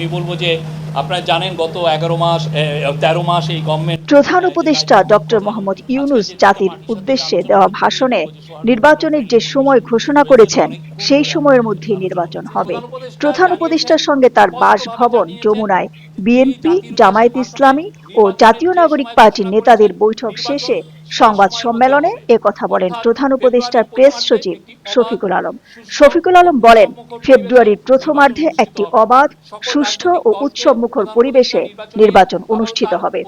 আমি বলবো যে আপনারা জানেন গত 13 মাস এই গভর্নমেন্ট প্রধান উপদেষ্টা ডক্টর মোহাম্মদ ইউনূস জাতির উদ্দেশ্যে দেওয়া ভাষণে নির্বাচনের যে সময় ঘোষণা করেছেন সেই সময়ের মধ্যেই নির্বাচন হবে। প্রধান উপদেষ্টার সঙ্গে তার বাসভবন যমুনায় বিএনপি, জামায়াত ইসলামী ও জাতীয় নাগরিক পার্টির নেতাদের বৈঠক শেষে সংবাদ সম্মেলনে একথা বলেন প্রধান উপদেষ্টার প্রেস সচিব শফিকুল আলম। শফিকুল আলম বলেন, ফেব্রুয়ারির প্রথমার্ধে একটি অবাধ, সুষ্ঠু ও উৎসবমুখর পরিবেশে নির্বাচন অনুষ্ঠিত হবে।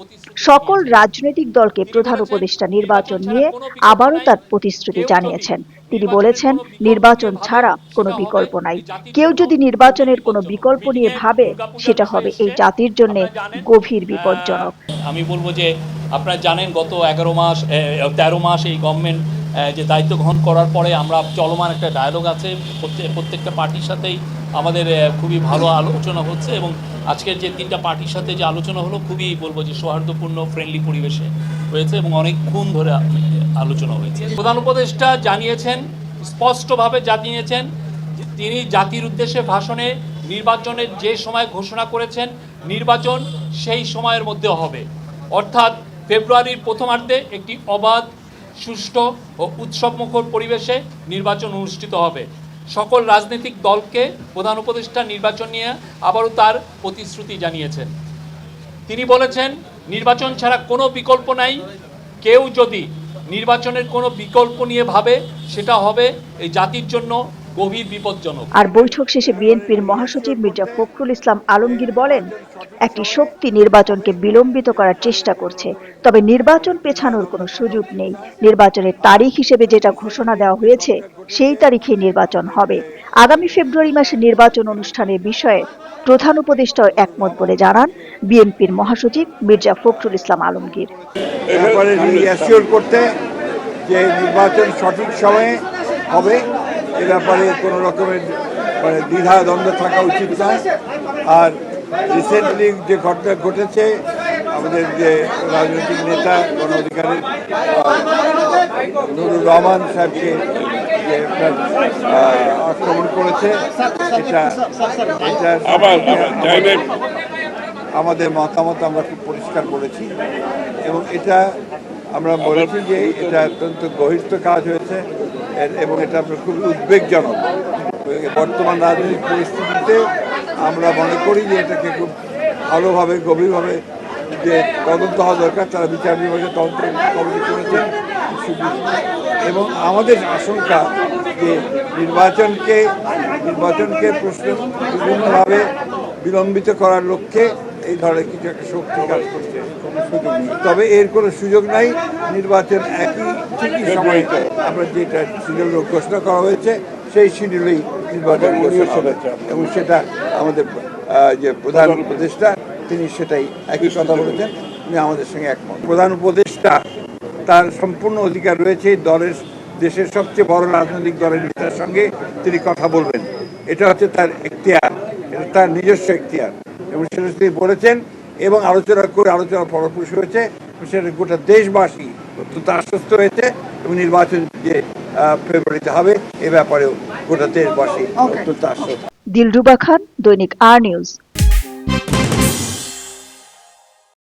সকল রাজনৈতিক দলকে প্রধান উপদেষ্টা নির্বাচন নিয়ে আবারও তার প্রতিশ্রুতি জানিয়েছেন। তিনি বলেছেন, নির্বাচন ছাড়া কোনো বিকল্প নাই। কেউ যদি নির্বাচনের কোনো বিকল্প নিয়ে ভাবে, সেটা হবে এই জাতির জন্য গভীর বিপজ্জনক। আমি বলবো যে আপনারা জানেন গত 13 মাস এই গভর্নমেন্ট যে দায়িত্ব গ্রহণ করার পরে আমরা চলমান একটা ডায়ালগ আছে, প্রত্যেকটা পার্টির সাথেই আমাদের খুবই ভালো আলোচনা হচ্ছে এবং আজকের যে 3টা পার্টির সাথে যে আলোচনা হলো খুবই বলবো যে সৌহার্দ্যপূর্ণ ফ্রেন্ডলি পরিবেশে হয়েছে এবং অনেকক্ষণ ধরে আলোচনা হয়েছে। প্রধান উপদেষ্টা জানিয়েছেন, স্পষ্টভাবে জানিয়েছেন, তিনি জাতির উদ্দেশ্যে ভাষণে নির্বাচনের যে সময় ঘোষণা করেছেন নির্বাচন সেই সময়ের মধ্যে হবে, অর্থাৎ ফেব্রুয়ারির প্রথমার্ধে একটি অবাধ, সুষ্ঠু ও উৎসবমুখর পরিবেশে নির্বাচন অনুষ্ঠিত হবে। সকল রাজনৈতিক দলকে প্রধান উপদেষ্টা নির্বাচন নিয়ে আবারও তার প্রতিশ্রুতি জানিয়েছেন। তিনি বলেছেন, নির্বাচন ছাড়া কোনো বিকল্প নাই। কেউ যদি নির্বাচনের কোনো বিকল্প নিয়ে ভাবে, সেটা হবে এই জাতির জন্য গভীর বিপজ্জনক। আর বৈঠক শেষে বিএনপির মহাসচিব মির্জা ফখরুল ইসলাম আলমগীর বলেন, একটি শক্তি নির্বাচনকে বিলম্বিত করার চেষ্টা করছে, তবে নির্বাচন পেছানোর কোনো সুযোগ নেই। নির্বাচনের তারিখ হিসেবে যেটা ঘোষণা দেওয়া হয়েছে সেই তারিখেই নির্বাচন হবে। আগামী ফেব্রুয়ারি মাসে নির্বাচন অনুষ্ঠানের বিষয়ে প্রধান উপদেষ্টাও একমত বলে জানান বিএনপির মহাসচিব মির্জা ফখরুল ইসলাম আলমগীর। করতে যে নির্বাচন সঠিক সময়ে হবে এ ব্যাপারে কোনো রকমের দ্বিধা দ্বন্দ্ব থাকা উচিত নয়। আর রিসেন্টলি যে ঘটনা ঘটেছে, আমাদের যে রাজনৈতিক নেতা গণ অধিকারের নুরুর রহমান সাহেবকে যে আক্রমণ করেছে, এটা আমাদের মতামত আমরা খুব পরিষ্কার করেছি এবং এটা আমরা বলেছি যে এটা অত্যন্ত গহীর কাজ হয়েছে এবং এটা খুবই উদ্বেগজনক। বর্তমান রাজনৈতিক পরিস্থিতিতে আমরা মনে করি যে এটাকে খুব ভালোভাবে গভীরভাবে যে তদন্ত হওয়া দরকার, তারা বিচার বিভাগে তদন্ত কমিটি করেছেন এবং আমাদের আশঙ্কা যে নির্বাচনকে বিভিন্নভাবে বিলম্বিত করার লক্ষ্যে এই ধরনের কিছু একটা শক্তি কাজ করছে। তবে এর কোনো সুযোগ নাই। নির্বাচন ঠিকই সময়ে আমরা যেটা শিডিউল ঘোষণা করা হয়েছে সেই শিডিউলেই নির্বাচন এবং সেটা আমাদের যে প্রধান উপদেষ্টা তিনি সেটাই একই কথা বলেছেন, তিনি আমাদের সঙ্গে একমত। প্রধান উপদেষ্টা তার সম্পূর্ণ অধিকার রয়েছে দেশের সবচেয়ে বড় রাজনৈতিক দলের নেতার সঙ্গে তিনি কথা বলবেন। এটা হচ্ছে তার এখতিয়ার, এটা তার নিজস্ব এখতিয়ার এবং সেটা তিনি বলেছেন এবং আলোচনা ফলপ্রসূ হয়েছে। সেটা গোটা দেশবাসী অত্যন্ত আশ্বস্ত হয়েছে এবং নির্বাচন যে ফেব্রুয়ারিতে হবে এ ব্যাপারেও গোটা দেশবাসী অত্যন্ত আশ্বস্ত। দিলরুবা খান, দৈনিক আর নিউজ।